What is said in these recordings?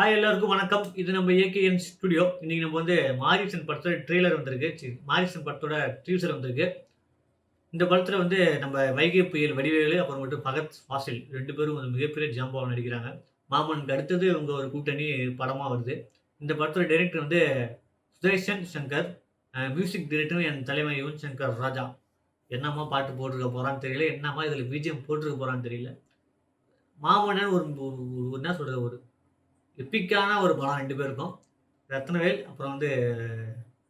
Hi எல்லாருக்கும் வணக்கம். இது நம்ம ஏகேஎன் ஸ்டுடியோ. இன்னைக்கு நம்ம மாரீசன் படத்தோட ட்ரெய்லர் வந்திருக்கு. மாரீசன் படத்தோட டீசர் வந்திருக்கு. இந்த படத்துல நம்ம வைகை புயல் வடிவேலு அப்புறமேட்டு பகத் ஃபாசில் 2 பேரும் மிகப்பெரிய ஜாம்பவான் நடிக்கிறாங்க. மாமனுக்கு அடுத்தது இவங்க ஒரு கூட்டணி படமா வருது. இந்த படத்தோட director Sudarshan Shankar. Music director என் தலைவன் யுவன் சங்கர் ராஜா. என்னம்மா பாட்டு போட்டிருக்க போறான்னு தெரியல. என்னம்மா இதுல பிஜிஎம் போட்டிருக்க போறான்னு தெரியல. மாமன்னன் ஒரு ஒரு என்ன சொல்றது ஒரு எப்பிக்கான ஒரு படம் 2 பேருக்கும். ரத்னவேல் அப்புறம்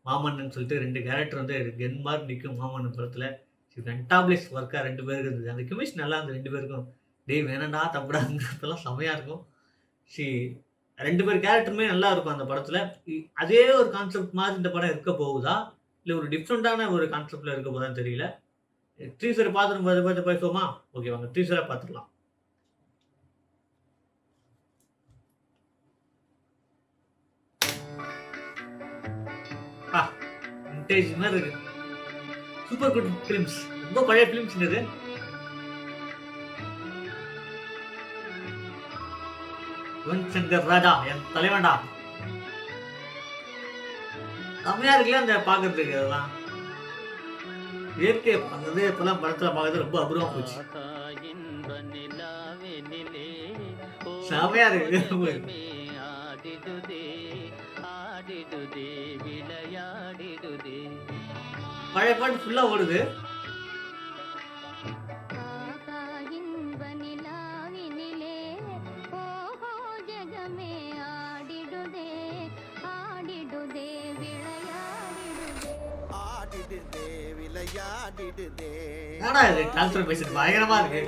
மாமன்னன் சொல்லிட்டு 2 கேரக்டர் கென்மார்க் நிக்கும் மாமன்னன் படத்துல. ஃபென்டாபிளஸ் ஒர்க்கா 2 பேருக்கு இருந்தது. அந்த கெமிஸ்ட்ரி நல்லா இருந்தது 2 பேருக்கும். டேய் வேணாம்டா தப்புடாங்கிறதெல்லாம் செமையா இருக்கும். சி 2 பேர் கேரக்டருமே நல்லா இருக்கும் அந்த படத்துல. அதே ஒரு கான்செப்ட் மாதிரி இந்த படம் இருக்க போகுதா? இல்ல ஒரு டிஃபரண்டான ஒரு கான்செப்ட்ல இருக்க போகுதான்னு தெரியல. டீசர் பார்த்துட்டு பேசுவோமா? ஓகே வாங்க டீசரா பார்த்துக்கலாம். விண்டேஜ் மாதிரி இருக்கு. Super good films. ரொம்ப பழைய ஃபிலிம்ஸ் இது. யுவன் சங்கர் ராஜா என் தலைவன்டா. செம்மையா இருக்குல்ல அந்த பாக்குறதுக்கு. அதெல்லாம் இயற்கை இப்பெல்லாம் படத்துல பாக்குறது ரொம்ப அபூர்வமா போச்சு. செம்மையா இருக்கு. பழைய பாட்டு ஃபுல்லா ஓடுது. என்னடா இது டிரான்ஸ்ஃபர்மேஷன் பயங்கரமா இருக்கு.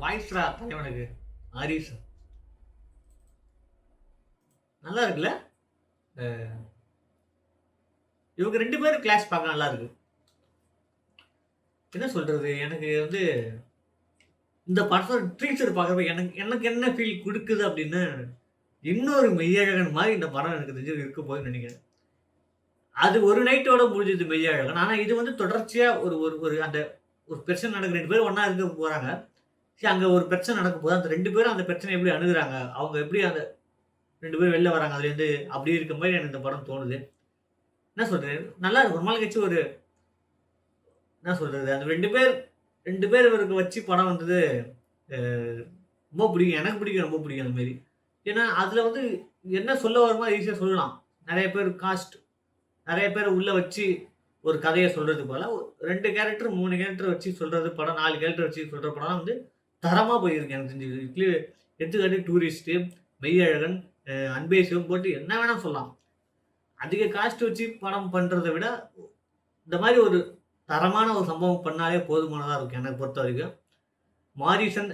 வாய்ஸ்ரா தலைவனுக்கு ஹரிஸ் நல்லா இருக்குல்ல. இவங்க 2 பேரும் கிளாஸ் பார்க்க நல்லா இருக்கு. என்ன சொல்றது எனக்கு இந்த படத்தோட ட்ரீச்சர் பார்க்கறப்ப எனக்கு என்ன ஃபீல் கொடுக்குது அப்படின்னு இன்னொரு மெய்யழகன் மாதிரி இந்த படம் எனக்கு தெரிஞ்சு இருக்க போகுதுன்னு நினைக்கிறேன். அது ஒரு நைட்டோட முடிஞ்சது மெய்யழகன். ஆனா இது தொடர்ச்சியா ஒரு ஒரு அந்த ஒரு பிரச்சனை நடக்குது. 2 பேரும் ஒண்ணா இருக்க போறாங்க. சரி அங்க ஒரு பிரச்சனை நடக்க போது அந்த 2 பேரும் அந்த பிரச்சனை எப்படி அணுகுறாங்க, அவங்க எப்படி அந்த 2 பேரும் வெளில வராங்க அதுலேருந்து அப்படி இருக்க மாதிரி எனக்கு இந்த படம் தோணுது. என்ன சொல்றது நல்லா இருக்கு. ஒரு நாள் கழிச்சு ஒரு என்ன சொல்றது அந்த 2 பேர் இவருக்கு வச்சு படம் ரொம்ப பிடிக்கும். எனக்கு பிடிக்கும், ரொம்ப பிடிக்கும் அந்த மாதிரி. ஏன்னா அதுல என்ன சொல்ல வருமா ஈஸியா சொல்லலாம். நிறைய பேர் உள்ள வச்சு ஒரு கதையை சொல்றது போல 2 கேரக்டர் 3 கேரக்டர் வச்சு சொல்றது படம், 4 கேரக்டர் வச்சு சொல்ற படம் தரமா போயிருக்கு எனக்கு தெரிஞ்சு. எடுத்துக்காட்டு டூரிஸ்ட், மெய்யழகன், அன்பே சிவம் போட்டு என்ன வேணா சொல்லலாம். அதிக காஸ்ட் வச்சு படம் பண்றதை விட இந்த மாதிரி ஒரு தரமான ஒரு சம்பவம் பண்ணாலே போதுமானதா இருக்கும் எனக்கு பொறுத்த வரைக்கும். மாரீசன்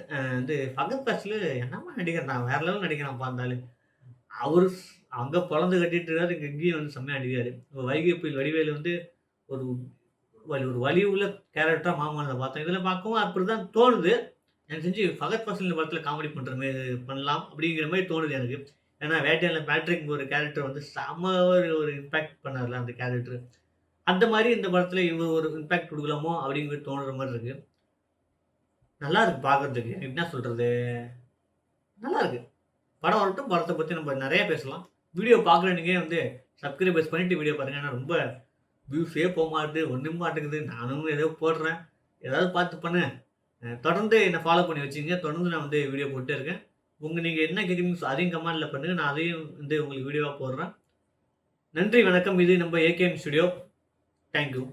பகத் பாசில் என்னமா நடிக்கிறான், வேற லெவல் நடிக்கிறான் பார்த்தாலே. அவரு அங்க பொழந்து கட்டிட்டு இருக்காரு, இங்கேயும் செம்மையா நடிக்கிறாரு. வைகை புயல் வடிவேலு ஒரு ஒரு வலி உள்ள கேரக்டரா மாமன்னனை பார்த்தேன். இதுல பார்க்கவும் அப்படிதான் தோணுது. எனக்கு தெரிஞ்சு ஃபகத் ஃபாசில் இந்த படத்துல காமெடி பண்ற மாதிரி பண்ணலாம் அப்படிங்கிற மாதிரி தோணுது எனக்கு. ஏன்னா வேட்டையால பேட்ரிக் ஒரு கேரக்டர் செம ஒரு இம்பாக்ட் பண்ணார்ல அந்த கேரக்டர். அந்த மாதிரி இந்த படத்துல இவர் ஒரு இம்பாக்ட் கொடுக்கலாமோ அப்படிங்கிற மாதிரி தோணுற மாதிரி இருக்கு. நல்லா இருக்கு பார்க்கறதுக்கு. என்ன சொல்றது நல்லா இருக்கு. படம் வரட்டும். படத்தை பத்தி நம்ம நிறைய பேசலாம். வீடியோ பார்க்குற நீங்க சப்ஸ்கிரைபர்ஸ் பண்ணிட்டு வீடியோ பாருங்க. ஏன்னா ரொம்ப வியூஸே போக மாட்டுது, ஒன்றும் மாட்டேங்குது. நானும் ஏதோ போடுறேன், ஏதாவது பார்த்து பண்ணு. தொடர்ந்து என்னை ஃபாலோ பண்ணி வச்சுங்க. தொடர்ந்து நான் வீடியோ போட்டே இருக்கேன். நீங்கள் என்ன கேட்குறீங்க அதையும் கமெண்ட்டில் பண்ணுங்கள். நான் அதையும் உங்களுக்கு வீடியோவாக போடுறேன். நன்றி வணக்கம். இது நம்ம ஏகேஎன் ஸ்டுடியோ. தேங்க்யூ.